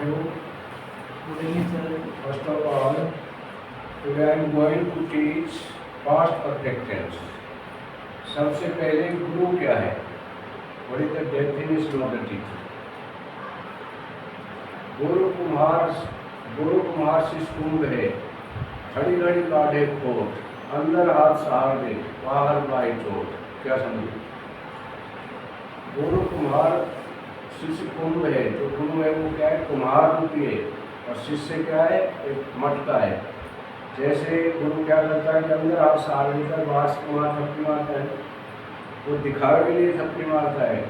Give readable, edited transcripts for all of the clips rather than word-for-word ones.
you. Good evening, sir. First of all, today I am going to teach past perfect tense. सबसे पहले गुरु क्या है? What is the definition of the teacher? गुरु कुम्हार शिष्य कुंभ है, घड़ी घड़ी काढ़े खोट, अंदर हाथ सहार दे, बाहर बाई चोट। क्या समझे? गुरु कुम्हार शिष्य कुंभ है, जो गुरु है वो क्या है? कुम्हार रूपी है, और शिष्य क्या है? एक मटका है। जैसे गुरु क्या करता है कि अंदर हाथ सहार लेकर बाहर से कुम्हार थप्पी मारता है, वो दिखावे के लिए थप्पी मारता है,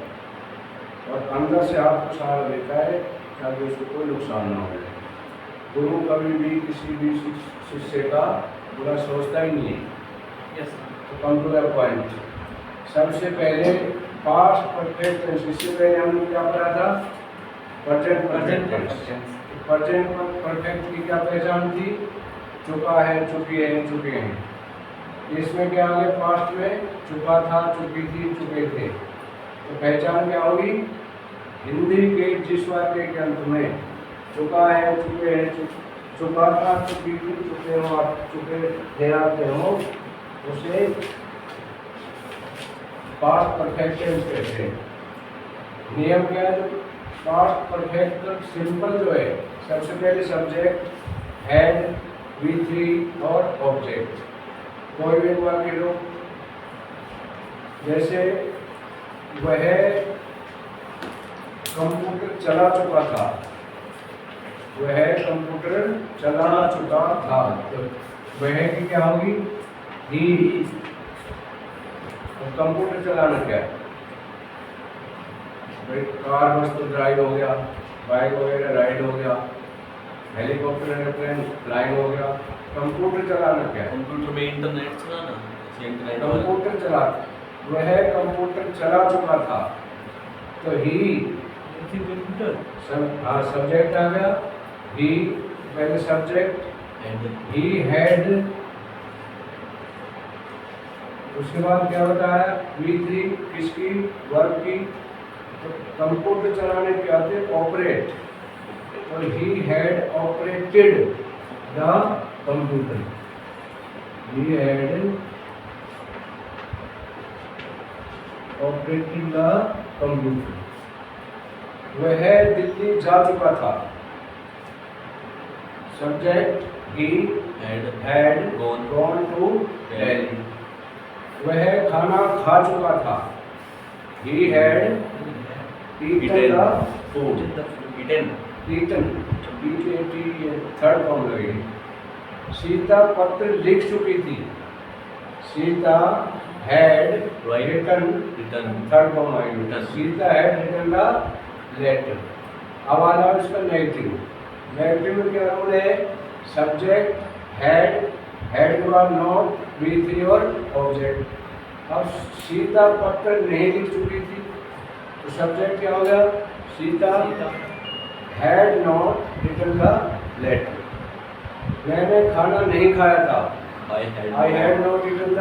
और अंदर से हाथ को सहारा देता है ताकि उसको कोई नुकसान ना हो जाए। गुरु कभी भी किसी भी शिष्य का बुरा सोचता ही नहीं है। Yes, sir. तो कम टू द पॉइंट। सबसे पहले पास्ट परफेक्ट टेंस, इससे पहले हमने क्या पढ़ा था? Present perfect tense. Present perfect की क्या पहचान थी? चुका है, चुकी है, चुके हैं। इसमें क्या आ गया? पास्ट में चुका था, चुकी थी, चुके थे। तो पहचान क्या होगी? हिंदी के जिस वाक्य के अंत में चुका है, चुके हैं, चुका था, चुकी थी, चुके हो, चुके थे, आते हो, उसे पास्ट परफेक्ट टेंस कहते हैं। नियम क्या है? पास्ट परफेक्ट सिंपल जो है, सबसे पहले सब्जेक्ट, हैड, V3 और ऑब्जेक्ट। कोई भी वाक्य लो, जैसे वह कंप्यूटर चला चुका था, वह कंप्यूटर चला चुका था, तो वह की क्या होगी? ही। तो कंप्यूटर चलाना क्या है? भाई कार बस तो ड्राइव हो गया, बाइक वगैरह राइड हो गया, हेलीकॉप्टर एरोप्लेन फ्लाइंग हो गया। कंप्यूटर चलाना क्या है? कंप्यूटर में इंटरनेट चलाना, इंटरनेट कंप्यूटर चला, वह कंप्यूटर चला चुका था, तो ही कंप्यूटर हाँ सब्जेक्ट आ गया। ही पहले सब्जेक्ट, ही हैड, उसके बाद क्या बताया? V3 किसकी? वर्ब की। तो कंप्यूटर चलाने के आते ऑपरेट, तो he had operated the computer, he had operated the computer. वह दिल्ली जा चुका था, subject, he had gone to Delhi. वह खाना खा चुका था, he had eaten the food. Eaten, third form लगेगी। सीता पत्र लिख चुकी थी, Sita had written, third form आएगी। Sita had written the letter. अब आ जाओ इसका नेगेटिव। नेगेटिव में क्या रूल है? सब्जेक्ट, हैड के बाद नॉट, V3 और ऑब्जेक्ट। अब सीता पत्र नहीं लिख चुकी थी, तो सब्जेक्ट क्या हो गया? Sita had not written the letter. मैंने खाना नहीं खाया था, I had not written the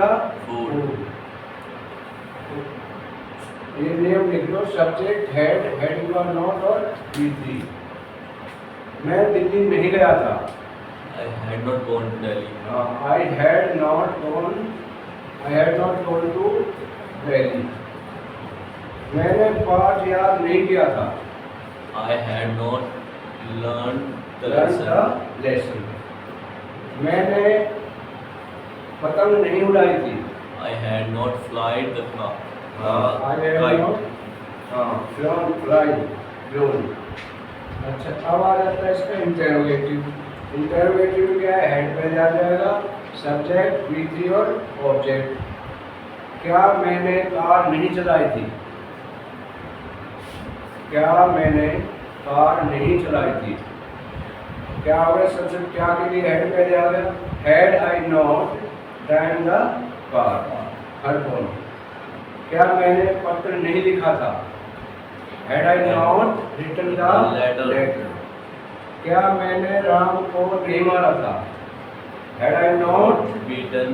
food. ये नियम लिख लो, सब्जेक्ट, हैड के बाद नॉट और V3। मैं दिल्ली नहीं गया था, I had not gone to Delhi. I had not gone to Delhi। मैंने पाठ याद नहीं किया था, I had not learned the lesson। मैंने पतंग नहीं उड़ाई थी, I had not flied the I had not flown। अच्छा, अब आ जाता है इसका इंटेरोगेटिव। इंटेरोगेटिव में क्या है? हेड पहले आ जाएगा, सब्जेक्ट, V3 और ऑब्जेक्ट। क्या मैंने कार नहीं चलाई थी? क्या मैंने कार नहीं चलाई थी? क्या हो गया? सबसे क्या के लिए हेड पहले आ गया? Had I not drive the car, हर फॉर्म। क्या मैंने पत्र नहीं लिखा था? Had I not written the letter. क्या मैंने राम को नहीं मारा था? Had I not beaten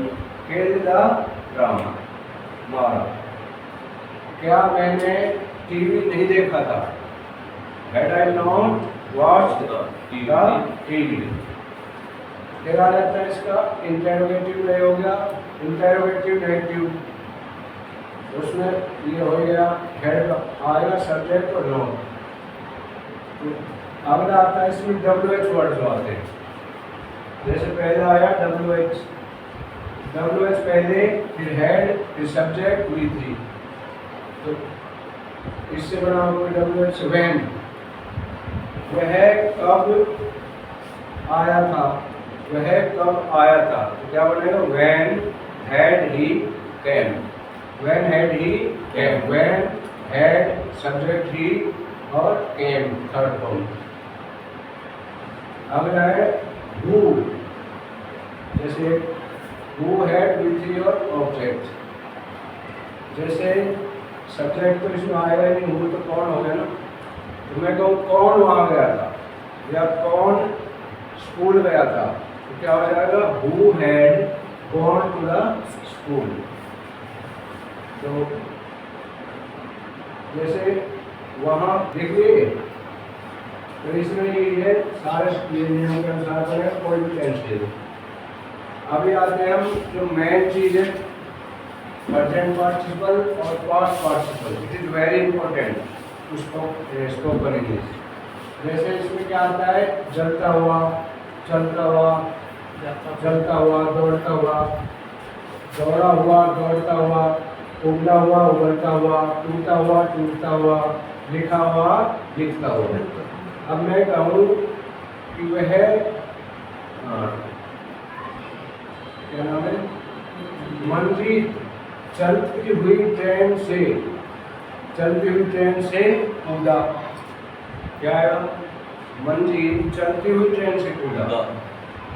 killed the Ram, मारा। क्या मैंने टीवी नहीं देखा था? Had I not watched the the TV। फिर आ जाता है इसका इंटेरोगेटिव नहीं हो गया, इंटेरोगेटिव नेगेटिव, उसमें ये हो गया हेड आएगा सब्जेक्ट और नाउन। अगला आता है इसमें WH वर्ड जो आते हैं, जैसे पहले आया WH पहले, फिर हेड, फिर सब्जेक्ट, V3। तो इससे बना हुआ WH व्हेन, वह कब आया था, वह कब आया था, तो क्या बनेगा when had he came, when had he came, when had subject he और केम थर्ड फॉर्म। अगला है हु, जैसे हु हैड V3 और ऑब्जेक्ट, जैसे सब्जेक्ट तो इसमें आएगा ही नहीं, हु तो कौन हो गया ना, तो मैं कहूँ कौन वहाँ गया था या कौन स्कूल गया था, तो क्या हो जाएगा who had gone to the school. तो जैसे वहाँ देखिए, तो इसमें ये सारे नियम के अनुसार बने, कोई भी टेंस दे दो। अभी आते हैं हम जो मेन चीज़ है, प्रेजेंट पार्टिसिपल और past participle, it is very important, उसको करेंगे। जैसे इसमें क्या आता है, जलता हुआ, चलता हुआ, जलता हुआ, दौड़ता हुआ, दौड़ा हुआ, दौड़ता हुआ, उगला हुआ, उगलता हुआ, टूटा हुआ, टूटता हुआ, लिखा हुआ, लिखता हुआ। अब मैं कहूँ कि वह क्या नाम है, मंजीत चलती हुई ट्रेन से, चलती हुई ट्रेन से कूदा, क्या है, मंजीत चलती हुई ट्रेन से कूदा,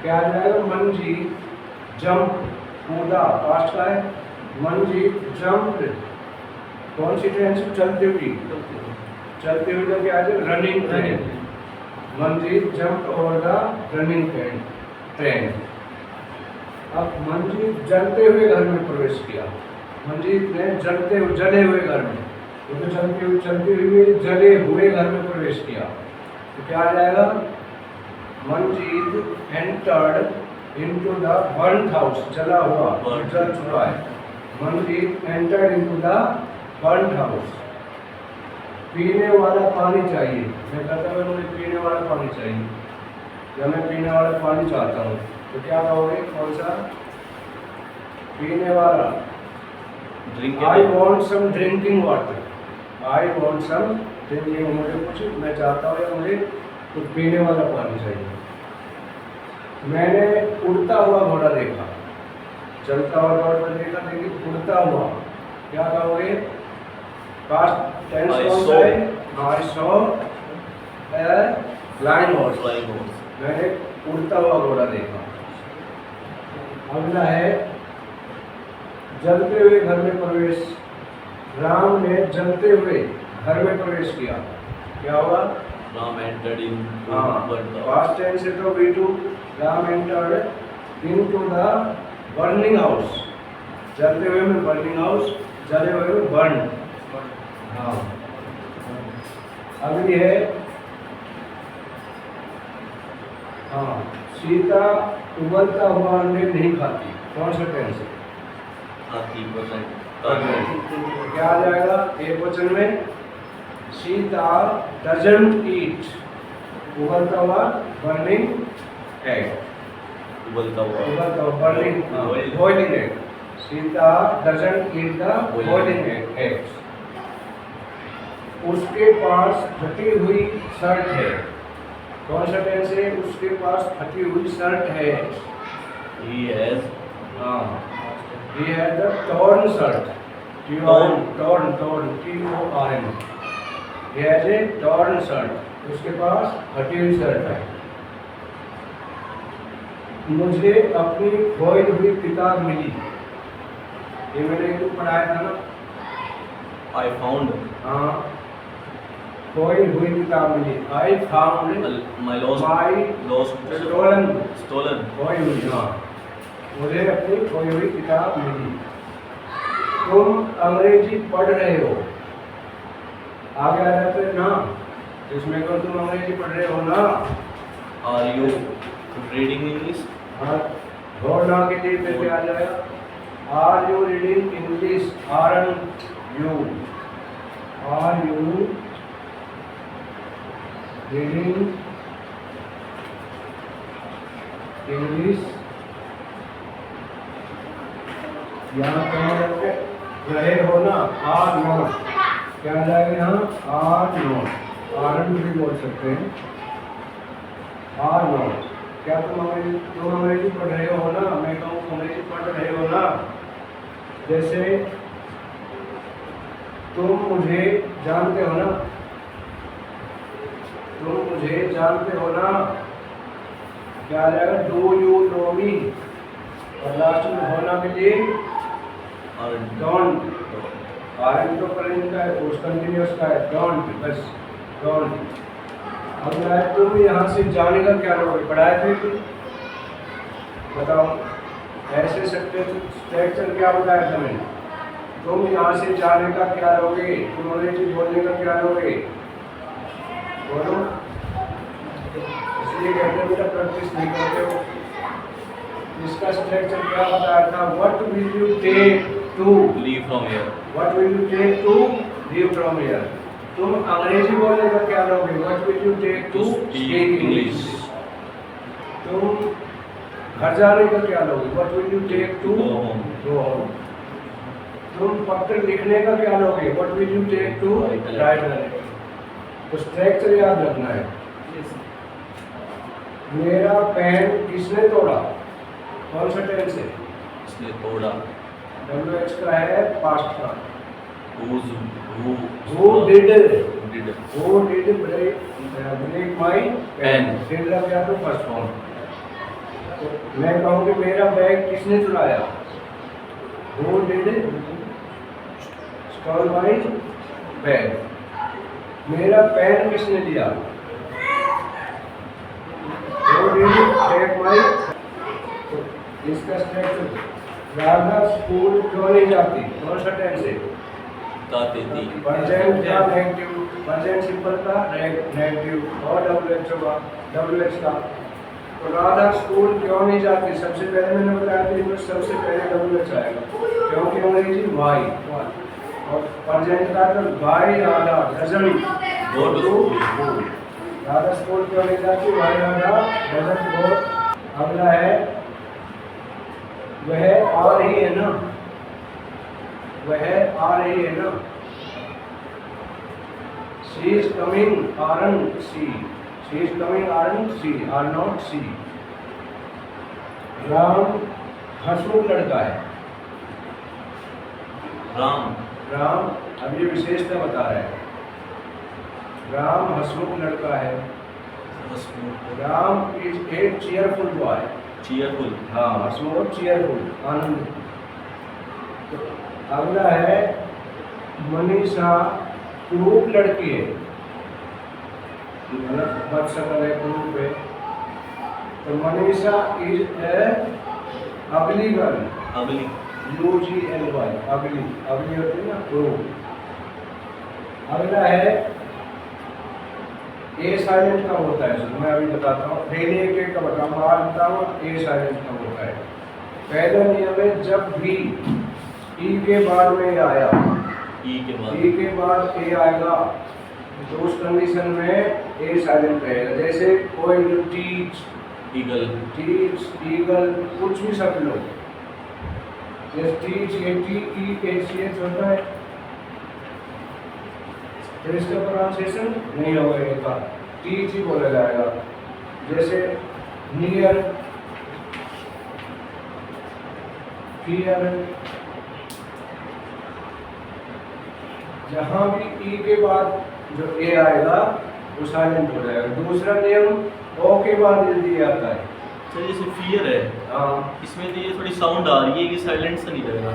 क्या आ जाएगा, मंजीत जंप, कूदा पास्ट का है, मंजीत जंप, कौन सी ट्रेन से, चलती हुई, चलती हुई तो क्या है, running train, Manjeet jump over the running train. अब मंजीत जलते हुए घर में प्रवेश किया, मंजीत ने जले हुए घर में, तो चलते हुए जले हुए घर में प्रवेश किया, तो क्या आ जाएगा, Manjeet entered into the burned house, जला हुआ, जल चुका है, Manjeet entered into the burned house. पीने वाला पानी चाहिए, मैं कहता हूँ मुझे पीने वाला पानी चाहिए, या मैं पीने वाला पानी चाहता हूँ, तो क्या कहोगे, कौन सा, पीने वाला, I want some drinking water, I want some drinking, मुझे कुछ, मैं चाहता हूँ या मुझे कुछ पीने वाला पानी चाहिए। मैंने उड़ता हुआ घोड़ा देखा, चलता हुआ घोड़ा देखा, लेकिन उड़ता हुआ, क्या कहोगे, पास्ट टेंस कौन सा है, I saw a flying horse, मैंने उड़ता हुआ घोड़ा देखा। अगला है जलते हुए घर में प्रवेश, राम ने जलते हुए घर में प्रवेश किया, क्या होगा, Ram entered in, past tense है तो V2, Ram entered into the burning house, जलते हुए में बर्निंग हाउस, जले हुए में बर्न। हाँ, अगली है, हाँ, सीता उबलता हुआ अंडे नहीं खाती, कौन सा टेंस है, क्या आ जाएगा, एक वचन में, सीता डजंट ईट, उबलता हुआ बर्निंग एग, उबलता हुआ burning boiling egg, Sita doesn't eat the boiling egg. उसके पास फटी हुई शर्ट है, कौन सा टेंस है, उसके पास फटी हुई शर्ट है, he has, हाँ, he has a torn shirt, torn, T-O-R-N, he has a torn shirt, उसके पास फटी हुई शर्ट है। मुझे अपनी खोई हुई किताब मिली, ये मैंने एक पढ़ाया था ना, I found, हाँ, खोई हुई किताब मिली, I found my lost, stolen, खोई हुई, हाँ, मुझे अपनी खोई हुई किताब मिली। तुम अंग्रेजी पढ़ रहे हो, आगे आ जाते हैं ना, इसमें तो तुम अंग्रेजी पढ़ रहे हो ना। Are you reading English? हाँ, और ना के लिए पे आ जाएगा। Are you reading English? Aren't you? Are you reading English? यहाँ कहीं रहे हो ना। Are not क्या आ जाएगा यहाँ? Are not, aren't भी बोल सकते हैं। Are not क्या तुम अंग्रेजी पढ़ रहे हो ना। मैं कहूँ अंग्रेजी पढ़ रहे हो ना। जैसे तुम मुझे जानते हो ना। तुम मुझे जानते हो ना क्या आ जाएगा? डू यू नो मी। और लास्ट में होना के लिए डोंट। आरएन तो प्रेजेंट का है, उस कंटिन्यूअस का है। डोंट, बस डोंट। अब तुम यहाँ से जाने का क्या लोगे? पढ़ाए थे कि बताओ। ऐसे स्ट्रक्चर क्या बताया था मैंने? तुम यहाँ से जाने का क्या लोगे? तुम अंग्रेजी बोलने का क्या लोगे? बोलो। इसलिए कहते हैं बेटा प्रैक्टिस नहीं करते हो। इसका स्ट्रक्चर क्या बताया था? What will you take to Leave from here. What will you take to leave from here. तुम अंग्रेजी बोलने का क्या लोगे? What will you take to speak English. तुम घर जाने का क्या लोगे? What will you take to Go home. Go home. तुम पत्र लिखने का क्या लोगे? What will you take to Write a write a letter. तो स्ट्रक्चर याद रखना है। मेरा पेन किसने तोड़ा? कौन सा टेंस है? इसने तोड़ा। WH का है पास्ट का। Who did did break my pen? did का क्या तो फर्स्ट फॉर्म। तो मैं कहूँ कि मेरा बैग किसने चुराया? Who did stole my bag? मेरा पेन किसने लिया? Who did take my? तो इसका स्ट्रक्चर। राधा स्कूल क्यों नहीं जाती? कौन सा टेंस है? जाती थी। प्रेजेंट का नेगेटिव, प्रेजेंट सिंपल का नेगेटिव और WH का। तो राधा स्कूल क्यों नहीं जाती? सबसे पहले मैंने बताया था इसमें सबसे पहले WH आएगा क्योंकि अंग्रेजी वाई। और प्रेजेंट का तो why Radha doesn't go to school. Radha school क्यों नहीं जाती? Why Radha doesn't go. अगला है वह आ रही है ना। वह आ रही है ना। She is coming, aren't she? She is coming, aren't she? Are not she? Ram हंसमुख लड़का है। राम अब ये विशेषता बता रहा है। राम हंसमुख लड़का है। Ram is a cheerful boy. Cheerful. हाँ, हंसमुख चीयरफुल आनंद। अगला है मनीषा क्रूप लड़की है। मतलब बदशक्ल है, क्रूप है। तो मनीषा इज ए अगली गर्ल। Ugly. UGLY अगली होती है ना क्रूप। अगला है ए साइलेंट कब होता है? मैं अभी बताता हूँ। डेली एक का बताऊँ। ए साइलेंट कब होता है? पहला नियम है जब भी ई के बाद में आया, E के बाद ए आएगा तो उस कंडीशन में ए साइलेंट रहेगा। जैसे कोई टीच, Eagle. कुछ भी शब्द लो। जैसे टीच ATEACH होता है तो इसका प्रोनाउंसिएशन नहीं होगा। एक बार टीच ही बोला जाएगा। जैसे नियर, फियर, जहाँ भी ई के बाद जो ए आएगा वो साइलेंट हो जाएगा। दूसरा नियम ओ के बाद जल्दी आता है। सर जैसे फियर है, हाँ, इसमें तो ये थोड़ी साउंड आ रही है कि साइलेंट से नहीं लगेगा।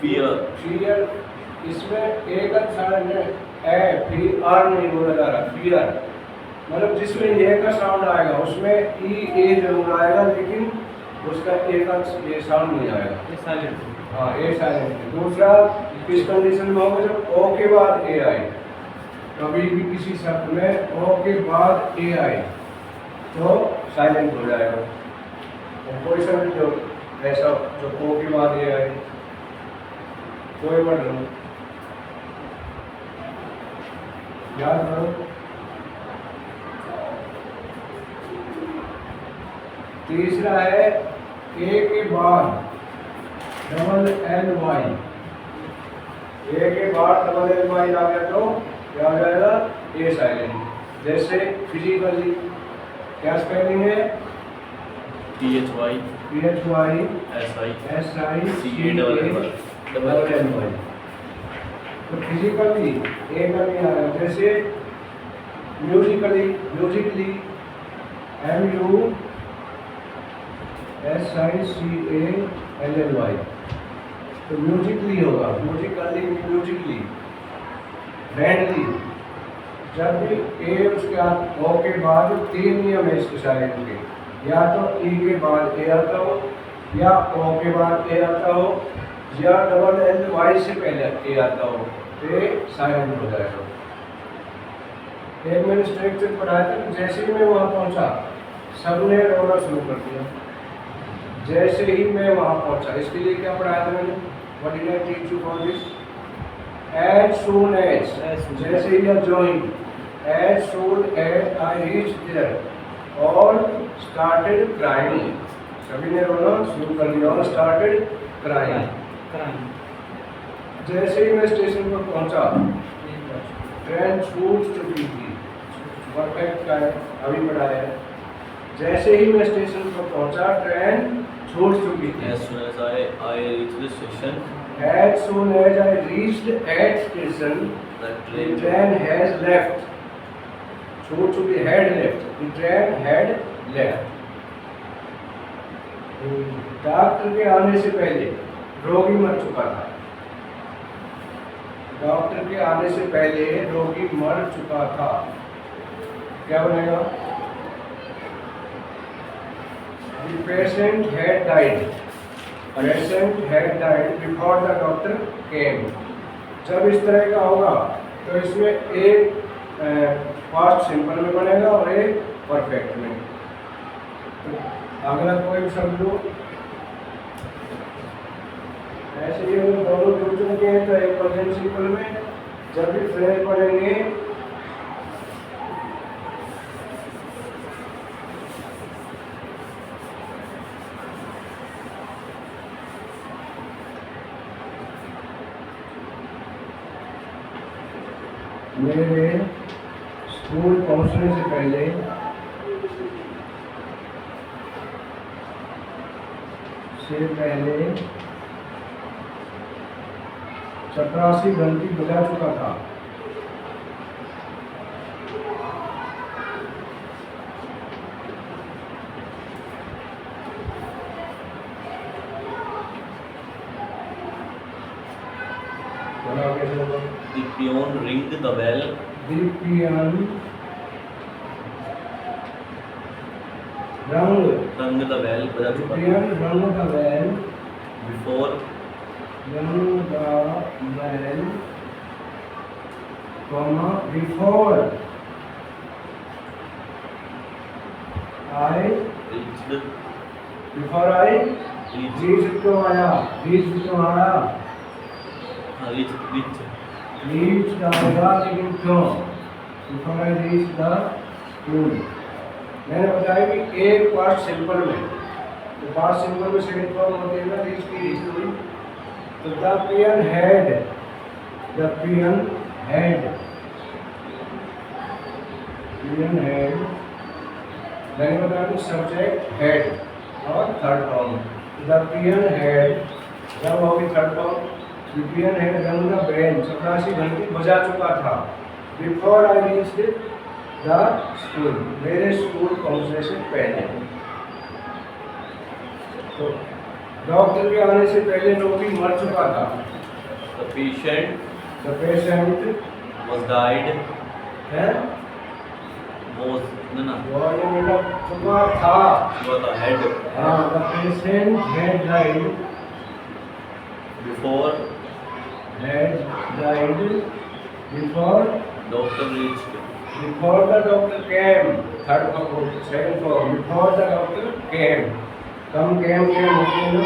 फियर इसमें ए का साउंड है। FER नहीं बोला जा रहा। फियर मतलब जिसमें ए का साउंड आएगा उसमें ए जरूर आएगा लेकिन उसका ए का ये साउंड नहीं आएगा। ये साइलेंट। हाँ, ए साइलेंट है। दूसरा किस कंडीशन में होगा? जब ओ के बाद ए आए। कभी भी किसी शब्द में ओ के बाद ए आए तो साइलेंट हो जाएगा। और कोई शब्द जो ऐसा जो ओ के बाद ए आए, कोई वर्ड लो, याद करो। तीसरा है ए के बाद डबल एल वाई। ए के बाद डबल एल वाई आ गया तो क्या हो जाएगा? A silent. जैसे फिजिकली क्या स्पेलिंग है? PHY PHY SI SI double L Y. तो फिजिकली ए का नहीं आ रहा, जैसे म्यूजिकली MUSICALLY, तो म्यूजिकली होगा, म्यूजिकली। फ्रेंडली, जब भी ए उसके बाद ओ के बाद 3 नियम है इसके साइलेंट के, या तो ई के बाद ए आता हो, या ओ के बाद ए आता हो, या डबल एल वाई से पहले ए आता हो, तो ए साइलेंट हो जाएगा। एक मैंने स्ट्रक्चर पढ़ाया था कि जैसे ही मैं वहाँ पहुँचा सबने रोना शुरू कर दिया। जैसे ही मैं वहाँ पहुँचा, इसके लिए क्या पढ़ाया था मैंने? What did I teach you for this? As soon as, जैसे ही आप joined, as soon as I reached there, all started crying. सभी ने रोना शुरू कर दिया, all started crying. जैसे ही मैं स्टेशन पर पहुँचा, ट्रेन छूट चुकी थी। परफेक्ट का है, अभी पढ़ाया है। जैसे ही मैं स्टेशन पर पहुँचा, ट्रेन छूट चुकी थी। As soon as I reached the station, As soon as I reached at station, the the train train has left. छूट चुकी, had left. The train had left. Doctor के आने से पहले रोगी मर चुका था। डॉक्टर के आने से पहले रोगी मर चुका था। क्या बनेगा? The patient had died. Patient had died before the doctor came. जब इस तरह का होगा तो इसमें एक पास्ट सिंपल में बनेगा और एक परफेक्ट में। तो अगला कोई शब्द लो, ऐसे ही अगर दोनों जुड़ चुके हैं तो एक प्रेजेंट सिंपल में जब भी फ्रेज पढ़ेंगे मेरे स्कूल पहुंचने से पहले चपरासी घंटी बजा चुका था। the peon ringed the bell. The peon Rang the bell. बजा चुका था. rang the bell Before rang the bell, comma, before I reached तो आया, reached तो आया, reached आएगा लेकिन क्यों? before I reached the school। मैंने बताया कि एक पार्ट सिंपल में, तो पार्ट सिंपल में सेकंड फॉर्म होती है ना, रीच की रीच हुई, तो द पियन हैड मैंने बताया कि सब्जेक्ट हैड और third form. The peon had जब होगी third form, the peon had रंग द बेल, चपरासी घंटी बजा चुका था। Before I reached the school, मेरे स्कूल पहुंचने से पहले। तो डॉक्टर के आने से पहले रोगी मर चुका था। the patient The patient was died. है Was ना वो ये मेरा चुका था। was the head हाँ, the patient had died before before Doctor reached. Before the doctor came, third floor, second floor. Before the doctor came, come came होते हैं ना?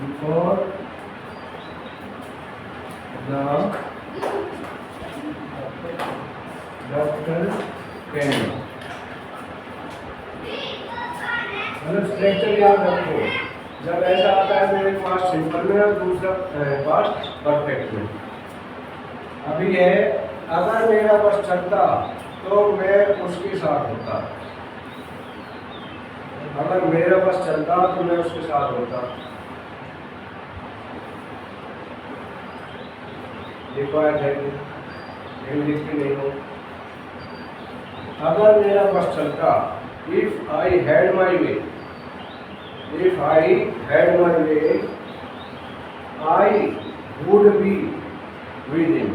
Before the doctor came. मतलब स्ट्रक्चर याद रखो। जब ऐसा आता है तो एक पास्ट सिंपल में और दूसरा पास्ट परफेक्ट में। अभी है, अगर मेरा बस चलता तो मैं उसके साथ होता। अगर मेरा बस चलता तो मैं उसके साथ होता। रिक्वायर्ड है लेकिन लिखते नहीं हो। अगर मेरा बस चलता, if I had my way, if I had my way, I would be with him.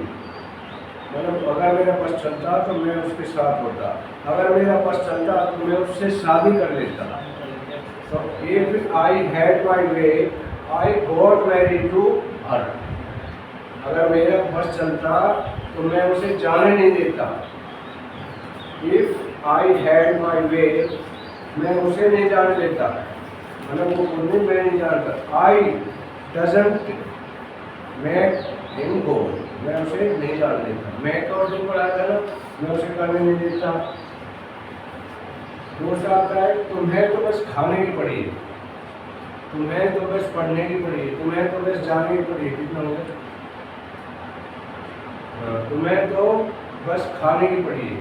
मतलब अगर मेरा बस चलता तो मैं उसके साथ होता। अगर मेरा बस चलता तो मैं उससे शादी कर लेता। So if I had my way, I got married to her. अगर मेरा बस चलता तो मैं उसे जाने नहीं देता। If I had my way, मैं उसे नहीं जाने देता। मतलब वो खुद में मैं नहीं जानता। I doesn't make him go, मैं उसे नहीं जान देता। मैं का जो पढ़ाया था ना, मैं उसे करने नहीं देता। दूसरा आता है, तुम्हें तो बस खाने की पड़ी है, तुम्हें तो बस पढ़ने की पड़ी है, तुम्हें तो बस जाने की पड़ी है। कितना हो गया? तुम्हें तो बस खाने की पड़ी है।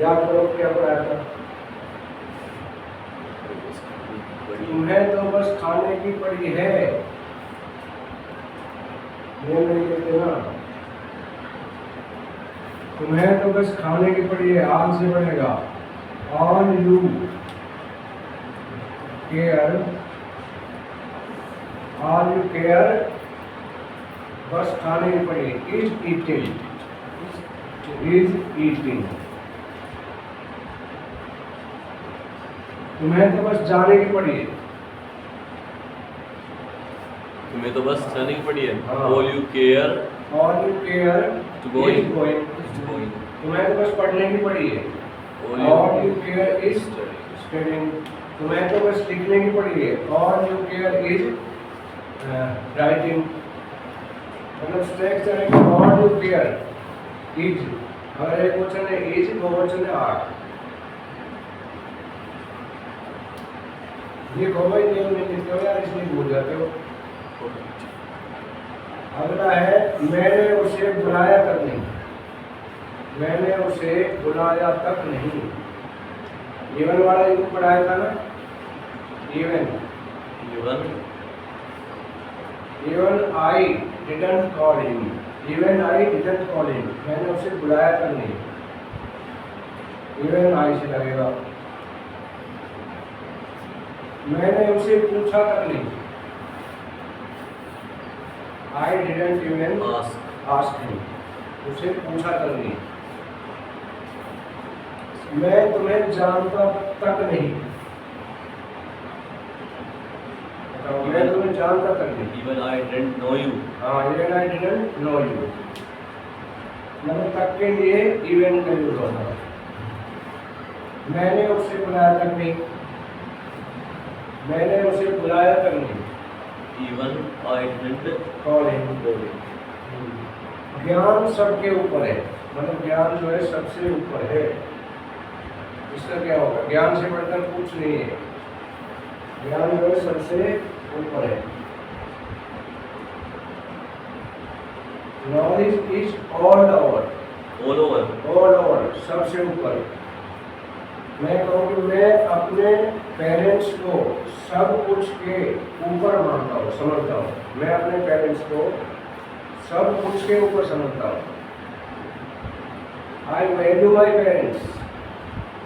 याद करो क्या पढ़ाया था? तुम्हें तो बस खाने की पड़ी है, ये नहीं कहते ना। तुम्हें तो बस खाने की पड़ी है, आग से बढ़ेगा। All you care, all you care, बस खाने की पड़ी है। Is eating, is eating. तुम्हें तो बस जाने की पड़ी है। तुम्हें तो बस जाने की पड़ी है। हाँ। All you care All you care to going. is going. is going. तुम्हें तो बस पढ़ने की पड़ी है। All you care is studying. तुम्हें तो बस लिखने की पड़ी है। All you care is writing. मतलब स्ट्रक्चर है कि all you care is, अगर एक वचन है is, दो वचन है are। ये भाई नियम नहीं लिखते हो यार, इसलिए भूल जाते हो। अगला है, मैंने उसे बुलाया तक नहीं, मैंने उसे बुलाया तक नहीं। इवन वाला इनको पढ़ाया था ना, even even I didn't call him, even I didn't call him, मैंने उसे बुलाया तक नहीं। इवन आई से लगेगा। मैंने उसे पूछा तक नहीं, I didn't even ask him, उसे पूछा तक नहीं। मैं तुम्हें जानता तक नहीं, मैं तुम्हें जानता तक नहीं। Even I didn't know you. हाँ, even I didn't know you, मतलब तक के लिए इवन का यूज होता है। मैंने उसे बुलाया तक नहीं, मैंने उसे बुलाया तक नहीं। Even I didn't call him. ज्ञान सबके ऊपर है, मतलब ज्ञान जो है सबसे ऊपर है। इसका क्या होगा? ज्ञान से बढ़कर कुछ नहीं है, ज्ञान जो है सबसे ऊपर है। Knowledge is all over, all over. All over, सबसे ऊपर। मैं कहूँ मैं अपने पेरेंट्स को सब कुछ के ऊपर मानता हूँ, समझता हूँ। मैं अपने पेरेंट्स को सब कुछ के ऊपर समझता हूँ। I value my parents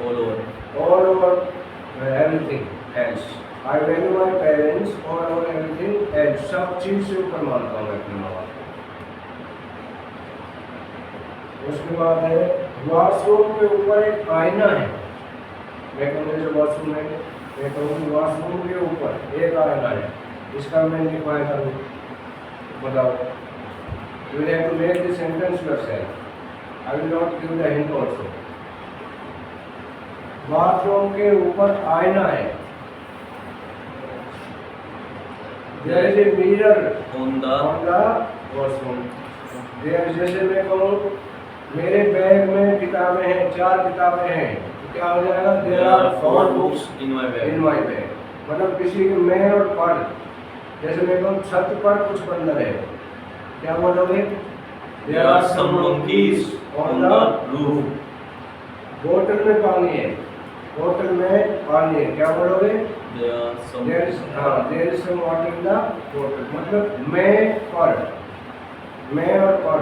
All over. all over everything else. I value my parents all over everything else. सब चीज से ऊपर मानता हूँ मैं अपने माँ बाप को। उसके बाद है, वॉशरूम के ऊपर एक आईना है। मैं कहूँगा जो वॉशरूम है, मैं कहूँगी वॉशरूम के ऊपर एक आईना है। इसका मैं डिफाइन करूँ, बताओ। You have to make the sentence yourself. I will not give the hint also. Bathroom के ऊपर आईना है। There is a mirror On the on the washroom. There, जैसे मैं कहूँ मेरे बैग में किताबें हैं, 4 किताबें हैं, तो क्या हो जाएगा? There there are are 4 4 books books in my in bag. My bag. मतलब किसी के मैं और पर, जैसे मैं कहूँ छत पर कुछ बंदर है, क्या बोलोगे? There are some monkeys on the roof. बोतल में पानी है, बोतल में पानी है, क्या बोलोगे? There are some. There is some water in the बोतल। मतलब मैं पर, मैं और पर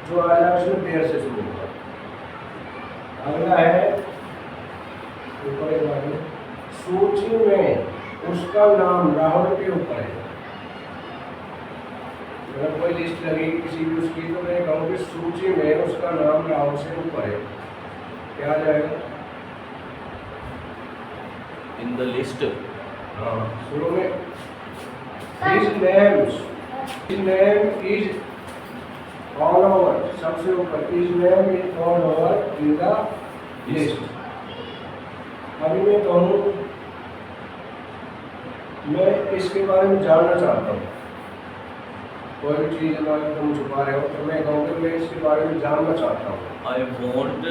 जो आ जाए उसमें देर से शुरू होगा। अगला है ऊपर एक बार में, सूची में उसका नाम राहुल के ऊपर है। मतलब कोई लिस्ट लगी किसी भी उसकी, तो मैं कहूँ कि सूची में उसका नाम राहुल से ऊपर है, क्या आ जाएगा? In the list. हाँ, शुरू में his name is all over, सबसे ऊपर his name is all over in the list। अभी मैं कहूँ मैं इसके बारे में जानना चाहता हूँ, कोई भी चीज़ अगर तुम छुपा रहे हो तो मैं कहूँगा मैं इसके बारे में जानना चाहता हूँ। I want.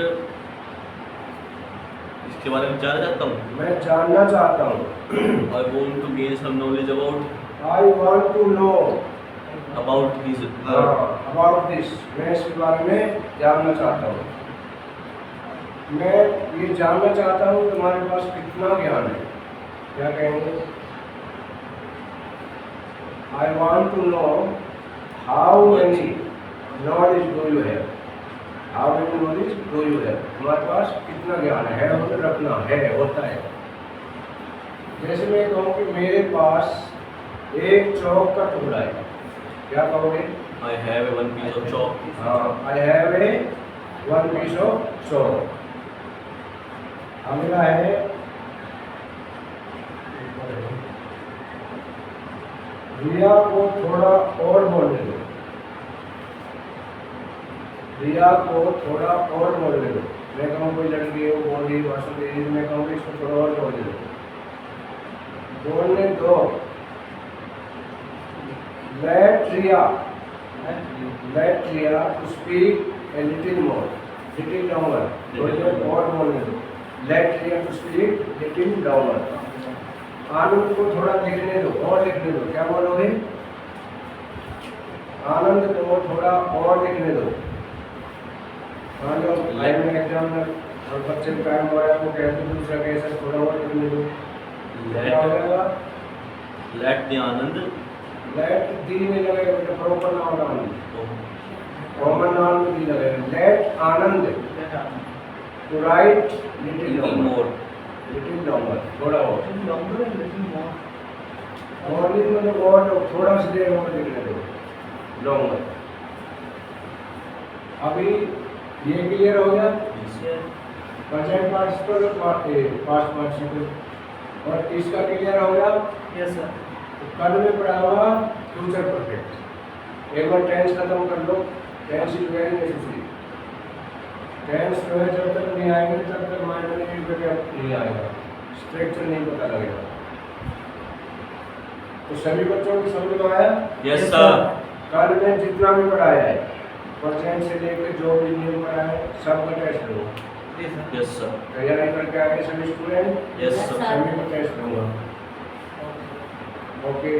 इसके बारे में जानना चाहता हूँ. मैं जानना चाहता हूँ। I want to gain some knowledge about I want to know his about this। मैं इसके बारे में जानना चाहता हूँ। मैं ये जानना चाहता हूँ तुम्हारे पास कितना ज्ञान है, क्या कहेंगे? I want to know how many knowledge do you have। How many knowledge do you have? तुम्हारे पास कितना ज्ञान है मतलब रखना है, होता है। जैसे मैं कहूँ कि मेरे पास एक चौक का टुकड़ा है, क्या कहोगे? I have one piece of chalk. हाँ, I have a one piece of chalk। अगला है रिया को थोड़ा और बोलने दो। रिया को थोड़ा और बोलने दो। मैं कहूँ कोई लड़की है वो बोल रही भाषण दे रही है, मैं कहूँ इसको थोड़ा और बोलने दो, बोलने दो। Let Riya to speak a little more, little longer। थोड़ी और बोलने दो। Let Riya to speak little longer। आनंद को थोड़ा लिखने दो, और लिखने दो, क्या बोलोगे? आनंद को थोड़ा और लिखने दो। मान लो फाइनल एग्जाम में और बच्चे को टाइम हो रहा है, वो कहते हैं दूसरा कैसे थोड़ा और लिखने दो, क्या हो जाएगा? Let the Anand. Let the में लगेगा, बेटा proper noun Anand, common noun में दी लगेगा। Let Anand to write little Little longer, more. Little longer, थोड़ा और मतलब और थोड़ा सा देर और लिखने दो, लॉन्गर। अभी ये क्लियर हो गया? प्रेजेंट पार्टिसिपल पास्ट पार्टिसिपल, और इसका क्लियर हो गया? Yes sir. तो कल में पढ़ा हुआ फ्यूचर परफेक्ट। एक बार टेंस खत्म कर लो, tense is very necessary. Tense जो है जब तक नहीं आएंगे तब तक माइंड में नहीं आएगा, स्ट्रक्चर नहीं पता लगेगा। तो सभी बच्चों की समझ में आया? Yes sir. कल में जितना भी पढ़ाया है, प्रेजेंट से लेकर जो भी नियम पढ़ाया है, सब का टेस्ट लो। Yes sir. तैयारी करके आए सभी स्टूडेंट? Yes sir. सभी को टेस्ट लूँगा। ओके।